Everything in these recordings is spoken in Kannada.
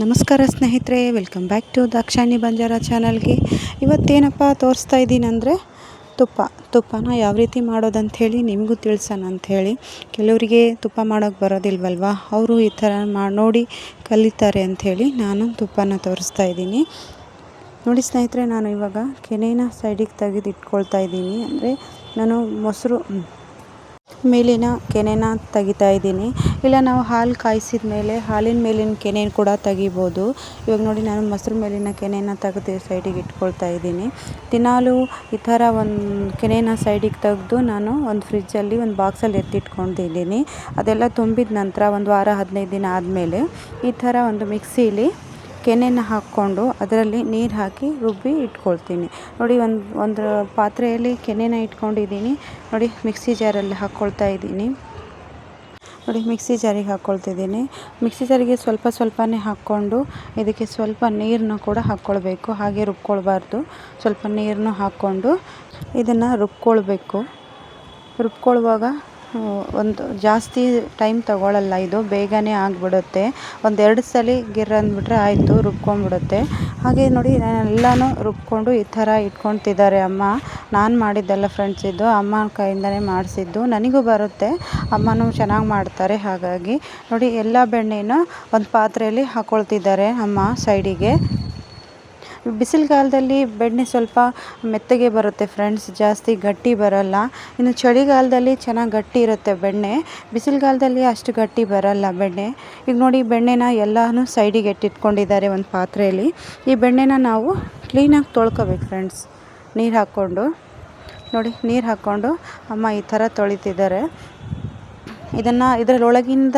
ನಮಸ್ಕಾರ ಸ್ನೇಹಿತರೆ, welcome back to Dakshayini Banjara ಚಾನಲ್ಗೆ. ಇವತ್ತೇನಪ್ಪ ತೋರಿಸ್ತಾ ಇದ್ದೀನಂದರೆ ತುಪ್ಪನ ಯಾವ ರೀತಿ ಮಾಡೋದಂಥೇಳಿ ನಿಮಗೂ ತಿಳಿಸೋಣ ಅಂಥೇಳಿ. ಕೆಲವರಿಗೆ ತುಪ್ಪ ಮಾಡೋಕ್ಕೆ ಬರೋದಿಲ್ವಲ್ವ, ಅವರು ಈ ಥರ ನೋಡಿ ಕಲಿತಾರೆ ಅಂಥೇಳಿ ನಾನು ತುಪ್ಪನ ತೋರಿಸ್ತಾ ಇದ್ದೀನಿ. ನೋಡಿ ಸ್ನೇಹಿತರೆ, ನಾನು ಇವಾಗ ಕೆನೆನ ಸೈಡಿಗೆ ತೆಗೆದು ಇಟ್ಕೊಳ್ತಾ ಇದ್ದೀನಿ. ಅಂದರೆ ನಾನು ಮೊಸರು ಮೇಲಿನ ಕೆನೆನ ತೆಗಿತಾ ಇದ್ದೀನಿ. ಇಲ್ಲ ನಾವು ಹಾಲು ಕಾಯಿಸಿದ ಮೇಲೆ ಹಾಲಿನ ಮೇಲಿನ ಕೆನೆ ಕೂಡ ತೆಗಿಬೋದು. ಇವಾಗ ನೋಡಿ, ನಾನು ಮೊಸರು ಮೇಲಿನ ಕೆನೆನ ತೆಗೆದು ಸೈಡಿಗೆ ಇಟ್ಕೊಳ್ತಾ ಇದ್ದೀನಿ. ದಿನಾಲೂ ಈ ಥರ ಒಂದು ಕೆನೆನ ಸೈಡಿಗೆ ತೆಗೆದು ನಾನು ಒಂದು ಫ್ರಿಜ್ಜಲ್ಲಿ ಒಂದು ಬಾಕ್ಸಲ್ಲಿ ಎತ್ತಿಟ್ಕೊಂಡಿದ್ದೀನಿ. ಅದೆಲ್ಲ ತುಂಬಿದ ನಂತರ ಒಂದು ವಾರ 15 ದಿನ ಆದಮೇಲೆ ಈ ಥರ ಒಂದು ಮಿಕ್ಸಿಲಿ ಕೆನೆನ ಹಾಕ್ಕೊಂಡು ಅದರಲ್ಲಿ ನೀರು ಹಾಕಿ ರುಬ್ಬಿ ಇಟ್ಕೊಳ್ತೀನಿ. ನೋಡಿ, ಒಂದು ಪಾತ್ರೆಯಲ್ಲಿ ಕೆನೆನ ಇಟ್ಕೊಂಡಿದ್ದೀನಿ. ನೋಡಿ, ಮಿಕ್ಸಿ ಜಾರಲ್ಲಿ ಹಾಕ್ಕೊಳ್ತಾ ಇದ್ದೀನಿ. ನೋಡಿ, ಮಿಕ್ಸಿ ಜಾರಿಗೆ ಹಾಕ್ಕೊಳ್ತಿದ್ದೀನಿ. ಮಿಕ್ಸಿ ಜಾರಿಗೆ ಸ್ವಲ್ಪನೇ ಹಾಕ್ಕೊಂಡು ಇದಕ್ಕೆ ಸ್ವಲ್ಪ ನೀರನ್ನು ಕೂಡ ಹಾಕ್ಕೊಳ್ಬೇಕು. ಹಾಗೆ ರುಬ್ಕೊಳ್ಬಾರ್ದು. ಸ್ವಲ್ಪ ನೀರನ್ನು ಹಾಕ್ಕೊಂಡು ಇದನ್ನು ರುಬ್ಕೊಳ್ಬೇಕು. ರುಬ್ಕೊಳ್ಳುವಾಗ ಒಂದು ಜಾಸ್ತಿ ಟೈಮ್ ತಗೊಳ್ಳಲ್ಲ, ಇದು ಬೇಗನೆ ಆಗಿಬಿಡುತ್ತೆ. 1-2 ಸಲ ಗಿರ್ ಅಂದ್ಬಿಟ್ರೆ ಆಯಿತು, ರುಬ್ಕೊಂಡ್ಬಿಡುತ್ತೆ. ಹಾಗೆ ನೋಡಿ, ನಾನೆಲ್ಲನೂ ರುಬ್ಕೊಂಡು ಈ ಥರ ಇಟ್ಕೊಳ್ತಿದ್ದಾರೆ ಅಮ್ಮ. ನಾನು ಮಾಡಿದ್ದೆಲ್ಲ ಫ್ರೆಂಡ್ಸ್, ಇದು ಅಮ್ಮ ಕೈಯಿಂದನೇ ಮಾಡಿಸಿದ್ದು. ನನಗೂ ಬರುತ್ತೆ, ಅಮ್ಮನೂ ಚೆನ್ನಾಗಿ ಮಾಡ್ತಾರೆ. ಹಾಗಾಗಿ ನೋಡಿ, ಎಲ್ಲ ಬೆಣ್ಣೆನ ಒಂದು ಪಾತ್ರೆಯಲ್ಲಿ ಹಾಕ್ಕೊಳ್ತಿದ್ದಾರೆ ಅಮ್ಮ ಸೈಡಿಗೆ. ಬಿಸಿಲುಗಾಲದಲ್ಲಿ ಬೆಣ್ಣೆ ಸ್ವಲ್ಪ ಮೆತ್ತಗೆ ಬರುತ್ತೆ ಫ್ರೆಂಡ್ಸ್, ಜಾಸ್ತಿ ಗಟ್ಟಿ ಬರಲ್ಲ. ಇನ್ನು ಚಳಿಗಾಲದಲ್ಲಿ ಚೆನ್ನಾಗಿ ಗಟ್ಟಿ ಇರುತ್ತೆ ಬೆಣ್ಣೆ, ಬಿಸಿಲುಗಾಲದಲ್ಲಿ ಅಷ್ಟು ಗಟ್ಟಿ ಬರಲ್ಲ ಬೆಣ್ಣೆ. ಈಗ ನೋಡಿ, ಬೆಣ್ಣೆನ ಎಲ್ಲನೂ ಸೈಡಿಗೆ ಎತ್ತಿಟ್ಕೊಂಡಿದ್ದಾರೆ ಒಂದು ಪಾತ್ರೆಯಲ್ಲಿ. ಈ ಬೆಣ್ಣೆನ ನಾವು ಕ್ಲೀನಾಗಿ ತೊಳ್ಕೊಬೇಕು ಫ್ರೆಂಡ್ಸ್, ನೀರು ಹಾಕ್ಕೊಂಡು. ನೋಡಿ, ನೀರು ಹಾಕ್ಕೊಂಡು ಅಮ್ಮ ಈ ಥರ ತೊಳಿತಿದ್ದಾರೆ. ಇದರೊಳಗಿಂದ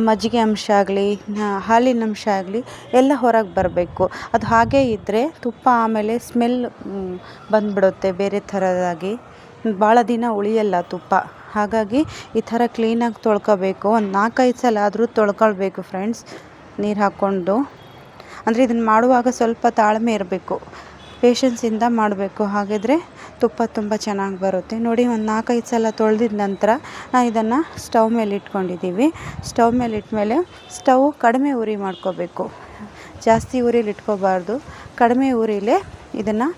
ಮಜ್ಜಿಗೆ ಅಂಶ ಆಗಲಿ, ಹಾಲಿನ ಅಂಶ ಆಗಲಿ ಎಲ್ಲ ಹೊರಗೆ ಬರಬೇಕು. ಅದು ಹಾಗೇ ಇದ್ದರೆ ತುಪ್ಪ ಆಮೇಲೆ ಸ್ಮೆಲ್ ಬಂದುಬಿಡುತ್ತೆ ಬೇರೆ ಥರದಾಗಿ, ಭಾಳ ದಿನ ಉಳಿಯಲ್ಲ ತುಪ್ಪ. ಹಾಗಾಗಿ ಈ ಥರ ಕ್ಲೀನಾಗಿ ತೊಳ್ಕೊಬೇಕು. ಒಂದು 4-5 ಸಲ ಆದರೂ ತೊಳ್ಕೊಳ್ಬೇಕು ಫ್ರೆಂಡ್ಸ್, ನೀರು ಹಾಕ್ಕೊಂಡು. ಅಂದರೆ ಇದನ್ನು ಮಾಡುವಾಗ ಸ್ವಲ್ಪ ತಾಳ್ಮೆ ಇರಬೇಕು, ಪೇಷನ್ಸಿಂದ ಮಾಡಬೇಕು. ಹಾಗಿದ್ರೆ ತುಪ್ಪ ತುಂಬ ಚೆನ್ನಾಗಿ ಬರುತ್ತೆ. ನೋಡಿ, ಒಂದು 4-5 ಸಲ ತೊಳೆದಿದ ನಂತರ ನಾನು ಇದನ್ನು ಸ್ಟವ್ ಮೇಲೆ ಇಟ್ಕೊಂಡಿದ್ದೀವಿ. ಸ್ಟವ್ ಮೇಲೆ ಇಟ್ಮೇಲೆ ಸ್ಟವ್ ಕಡಿಮೆ ಉರಿ ಮಾಡ್ಕೋಬೇಕು, ಜಾಸ್ತಿ ಉರಿಲಿ ಇಟ್ಕೋಬಾರ್ದು. ಕಡಿಮೆ ಉರಿಲೇ ಇದನ್ನು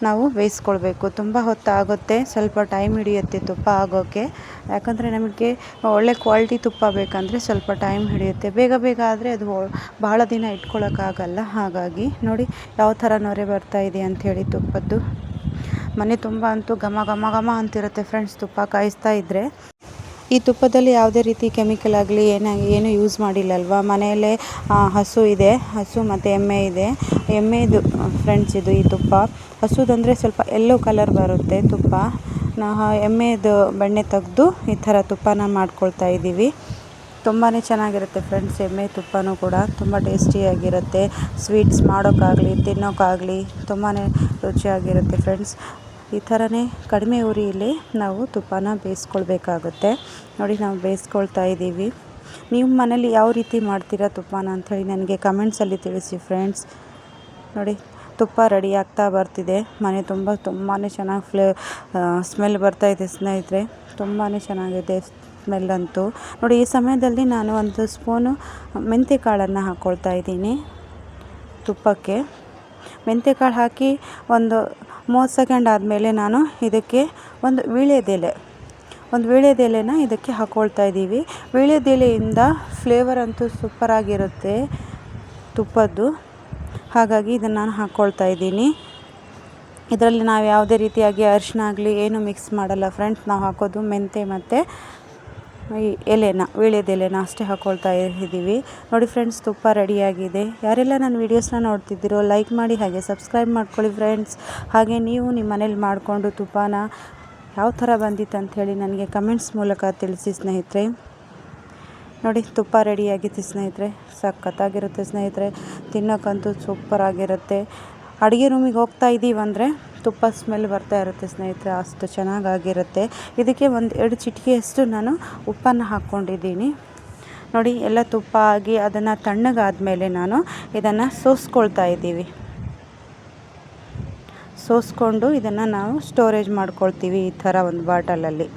ನಾವು ಬೇಯಿಸ್ಕೊಳ್ಬೇಕು. ತುಂಬ ಹೊತ್ತಾಗುತ್ತೆ, ಸ್ವಲ್ಪ ಟೈಮ್ ಹಿಡಿಯುತ್ತೆ ತುಪ್ಪ ಆಗೋಕ್ಕೆ. ಯಾಕಂದರೆ ನಮಗೆ ಒಳ್ಳೆ ಕ್ವಾಲಿಟಿ ತುಪ್ಪ ಬೇಕಂದರೆ ಸ್ವಲ್ಪ ಟೈಮ್ ಹಿಡಿಯುತ್ತೆ. ಬೇಗ ಆದರೆ ಅದು ಭಾಳ ದಿನ ಇಟ್ಕೊಳ್ಳೋಕ್ಕಾಗಲ್ಲ. ಹಾಗಾಗಿ ನೋಡಿ ಯಾವ ಥರ ನೊರೆ ಬರ್ತಾ ಇದೆ ಅಂಥೇಳಿ ತುಪ್ಪದ್ದು. ಮನೆ ತುಂಬ ಅಂತೂ ಘಮ ಘಮ ಘಮ ಅಂತಿರುತ್ತೆ ಫ್ರೆಂಡ್ಸ್ ತುಪ್ಪ ಕಾಯಿಸ್ತಾ ಇದ್ದರೆ. ಈ ತುಪ್ಪದಲ್ಲಿ ಯಾವುದೇ ರೀತಿ ಕೆಮಿಕಲ್ ಆಗಲಿ ಏನು ಯೂಸ್ ಮಾಡಿಲ್ಲಲ್ವ. ಮನೆಯಲ್ಲೇ ಹಸು ಇದೆ, ಹಸು ಮತ್ತು ಎಮ್ಮೆ ಇದೆ. ಎಮ್ಮೆದು ಫ್ರೆಂಡ್ಸ್ ಇದು ಈ ತುಪ್ಪ. ಹಸುದಂದರೆ ಸ್ವಲ್ಪ ಯೆಲ್ಲೋ ಕಲರ್ ಬರುತ್ತೆ ತುಪ್ಪ. ಎಮ್ಮೆದು ಬೆಣ್ಣೆ ತೆಗೆದು ಈ ಥರ ತುಪ್ಪನ ಮಾಡ್ಕೊಳ್ತಾ ಇದ್ದೀವಿ. ತುಂಬಾ ಚೆನ್ನಾಗಿರುತ್ತೆ ಫ್ರೆಂಡ್ಸ್, ಎಮ್ಮೆ ತುಪ್ಪನೂ ಕೂಡ ತುಂಬ ಟೇಸ್ಟಿಯಾಗಿರುತ್ತೆ. ಸ್ವೀಟ್ಸ್ ಮಾಡೋಕ್ಕಾಗಲಿ ತಿನ್ನೋಕ್ಕಾಗಲಿ ತುಂಬಾ ರುಚಿಯಾಗಿರುತ್ತೆ ಫ್ರೆಂಡ್ಸ್. ಈ ಥರನೇ ಕಡಿಮೆ ಉರಿಯಲ್ಲಿ ನಾವು ತುಪ್ಪನ ಬೇಯಿಸ್ಕೊಳ್ಬೇಕಾಗುತ್ತೆ. ನೋಡಿ, ನಾವು ಬೇಯಿಸ್ಕೊಳ್ತಾ ಇದ್ದೀವಿ. ನೀವು ಮನೇಲಿ ಯಾವ ರೀತಿ ಮಾಡ್ತೀರಾ ತುಪ್ಪನ ಅಂಥೇಳಿ ನನಗೆ ಕಮೆಂಟ್ಸಲ್ಲಿ ತಿಳಿಸಿ ಫ್ರೆಂಡ್ಸ್. ನೋಡಿ, ತುಪ್ಪ ರೆಡಿ ಆಗ್ತಾ ಬರ್ತಿದೆ. ಮನೆ ತುಂಬಾ ಚೆನ್ನಾಗಿ ಸ್ಮೆಲ್ ಬರ್ತಾಯಿದೆ ಸ್ನೇಹಿತರೆ, ತುಂಬಾ ಚೆನ್ನಾಗಿದೆ ಸ್ಮೆಲ್ಲಂತೂ. ನೋಡಿ, ಈ ಸಮಯದಲ್ಲಿ ನಾನು 1 ಸ್ಪೂನು ಮೆಂತ್ಯ ಕಾಳನ್ನು ಹಾಕ್ಕೊಳ್ತಾ ಇದ್ದೀನಿ ತುಪ್ಪಕ್ಕೆ. ಮೆಂತ್ಯ ಕಾಳು ಹಾಕಿ ಒಂದು 30 ಸೆಕೆಂಡ್ ಆದಮೇಲೆ ನಾನು ಇದಕ್ಕೆ ಒಂದು ವೀಳ್ಯದೆಲೆನ ಇದಕ್ಕೆ ಹಾಕ್ಕೊಳ್ತಾ ಇದ್ದೀವಿ. ವೀಳ್ಯದೆಲೆಯಿಂದ ಫ್ಲೇವರ್ ಅಂತೂ ಸೂಪರಾಗಿರುತ್ತೆ ತುಪ್ಪದ್ದು. ಹಾಗಾಗಿ ಇದನ್ನು ನಾನು ಹಾಕ್ಕೊಳ್ತಾ ಇದ್ದೀನಿ. ಇದರಲ್ಲಿ ನಾವು ಯಾವುದೇ ರೀತಿಯಾಗಿ ಅರಿಶಿನ ಆಗಲಿ ಏನು ಮಿಕ್ಸ್ ಮಾಡಲ್ಲ ಫ್ರೆಂಡ್ಸ್. ನಾವು ಹಾಕೋದು ಮೆಂತ್ಯ ಮತ್ತು ಈ ವೀಳ್ಯದೆಲೆನ ಅಷ್ಟೇ ಹಾಕ್ಕೊಳ್ತಾ ಇದ್ದೀವಿ. ನೋಡಿ ಫ್ರೆಂಡ್ಸ್, ತುಪ್ಪ ರೆಡಿಯಾಗಿದೆ. ಯಾರೆಲ್ಲ ನನ್ನ ವೀಡಿಯೋಸ್ನ ನೋಡ್ತಿದ್ದೀರೋ ಲೈಕ್ ಮಾಡಿ, ಹಾಗೆ ಸಬ್ಸ್ಕ್ರೈಬ್ ಮಾಡ್ಕೊಳ್ಳಿ ಫ್ರೆಂಡ್ಸ್. ಹಾಗೆ ನೀವು ನಿಮ್ಮ ಮನೇಲಿ ಮಾಡಿಕೊಂಡು ತುಪ್ಪನ ಯಾವ ಥರ ಬಂದಿತ್ತು ಅಂಥೇಳಿ ನನಗೆ ಕಮೆಂಟ್ಸ್ ಮೂಲಕ ತಿಳಿಸಿ ಸ್ನೇಹಿತರೆ. ನೋಡಿ, ತುಪ್ಪ ರೆಡಿಯಾಗಿತ್ತು ಸ್ನೇಹಿತರೆ, ಸಖತ್ತಾಗಿರುತ್ತೆ ಸ್ನೇಹಿತರೆ, ತಿನ್ನೋಕ್ಕಂತೂ ಸೂಪರಾಗಿರುತ್ತೆ. ಅಡುಗೆ ರೂಮಿಗೆ ಹೋಗ್ತಾ ಇದ್ದೀವಂದರೆ ತುಪ್ಪ ಸ್ಮೆಲ್ ಬರ್ತಾ ಇರುತ್ತೆ ಸ್ನೇಹಿತರೆ, ಅಷ್ಟು ಚೆನ್ನಾಗಾಗಿರುತ್ತೆ. ಇದಕ್ಕೆ 1-2 ಚಿಟಿಕೆಯಷ್ಟು ನಾನು ಉಪ್ಪನ್ನು ಹಾಕ್ಕೊಂಡಿದ್ದೀನಿ. ನೋಡಿ, ಎಲ್ಲ ತುಪ್ಪ ಆಗಿ ಅದನ್ನು ತಣ್ಣಗಾದಮೇಲೆ ನಾನು ಇದನ್ನು ಸೋಸ್ಕೊಳ್ತಾ ಇದ್ದೀವಿ. ಸೋಸ್ಕೊಂಡು ಇದನ್ನು ನಾವು ಸ್ಟೋರೇಜ್ ಮಾಡ್ಕೊಳ್ತೀವಿ ಈ ಥರ ಒಂದು ಬಾಟಲಲ್ಲಿ.